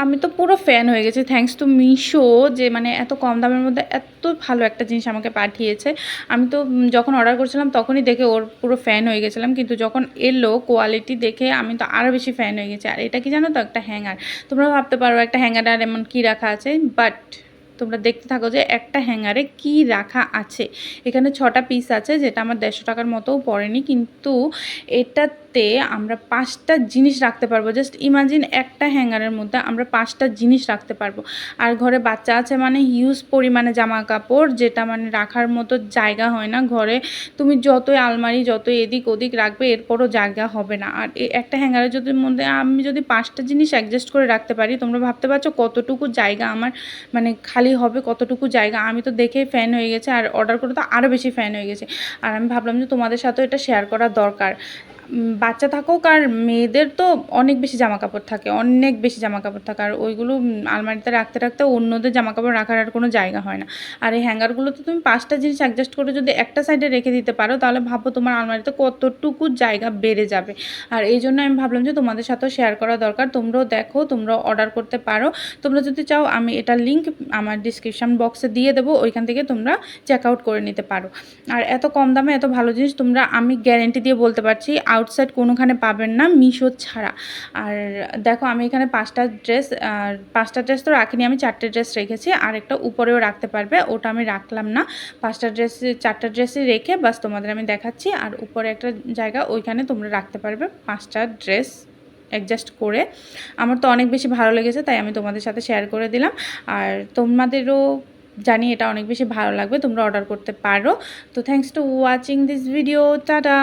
আমি তো পুরো ফ্যান হয়ে গেছি, থ্যাঙ্কস টু মিশো, যে মানে এত কম দামের মধ্যে এত ভালো একটা জিনিস আমাকে পাঠিয়েছে। আমি তো যখন অর্ডার করছিলাম তখনই দেখে ওর পুরো ফ্যান হয়ে গেছিলাম, কিন্তু যখন এলো কোয়ালিটি দেখে আমি তো আরও বেশি ফ্যান হয়ে গেছি। আর এটা কি জানো তো, একটা হ্যাঙ্গার। তোমরা ভাবতে পারো একটা হ্যাঙ্গার আর এমন কী রাখা আছে, বাট তোমরা দেখতে থাকো যে একটা হ্যাঙ্গারে কি রাখা আছে। এখানে 6টা পিস আছে, যেটা আমার 150 টাকার মতোও পড়েনি, কিন্তু এটাতে আমরা 5টা জিনিস রাখতে পারবো। জাস্ট ইমাজিন, একটা হ্যাঙ্গারের মধ্যে আমরা 5টা জিনিস রাখতে পারবো। আর ঘরে বাচ্চা আছে মানে হিউজ পরিমাণে জামা কাপড়, যেটা মানে রাখার মতো জায়গা হয় না ঘরে। তুমি যতই আলমারি যতই এদিক ওদিক রাখবে, এরপরও জায়গা হবে না। আর এই একটা হ্যাঙ্গারের মধ্যে আমি যদি 5টা জিনিস অ্যাডজাস্ট করে রাখতে পারি, তোমরা ভাবতে পারছো কতটুকু জায়গা আমার মানে খালি হবে, কতটুকু জায়গা। আমি তো দেখে ফ্যান হয়ে গেছে, আর অর্ডার করে তো আরও বেশি ফ্যান হয়ে গেছে। আর আমি ভাবলাম যে তোমাদের সাথেও এটা শেয়ার করা দরকার। বাচ্চা থাকুক আর মেয়েদের তো অনেক বেশি জামা কাপড় থাকে, অনেক বেশি জামা কাপড় থাকে, আর ওইগুলো আলমারিতে রাখতে রাখতে অন্যদের জামা কাপড় রাখার আর কোনো জায়গা হয় না। আর এই হ্যাঙ্গারগুলোতে তুমি 5টা জিনিস অ্যাডজাস্ট করে যদি একটা সাইডে রেখে দিতে পারো, তাহলে ভাবো তোমার আলমারিতে কতটুকু জায়গা বেড়ে যাবে। আর এই জন্য আমি ভাবলাম যে তোমাদের সাথেও শেয়ার করা দরকার। তোমরাও দেখো, তোমরাও অর্ডার করতে পারো। তোমরা যদি চাও, আমি এটার লিঙ্ক আমার ডিসক্রিপশান বক্সে দিয়ে দেবো, ওইখান থেকে তোমরা চেক আউট করে নিতে পারো। আর এত কম দামে এত ভালো জিনিস তোমরা, আমি গ্যারেন্টি দিয়ে বলতে পারছি, আউটসাইড কোনোখানে পাবেন না মিশো ছাড়া। আর দেখো, আমি এখানে 5টা ড্রেস, আর 5টা ড্রেস তো রাখিনি, আমি 4টে ড্রেস রেখেছি, আর একটা উপরেও রাখতে পারবে, ওটা আমি রাখলাম না। 5টা ড্রেস, 4টা ড্রেসই রেখে বাস তোমাদের আমি দেখাচ্ছি। আর উপরে একটা জায়গা, ওইখানে তোমরা রাখতে পারবে 5টা ড্রেস অ্যাডজাস্ট করে। আমার তো অনেক বেশি ভালো লেগেছে, তাই আমি তোমাদের সাথে শেয়ার করে দিলাম। আর তোমাদেরও জানি এটা অনেক বেশি ভালো লাগবে, তোমরা অর্ডার করতে পারো। তো thanks to watching this video, tata.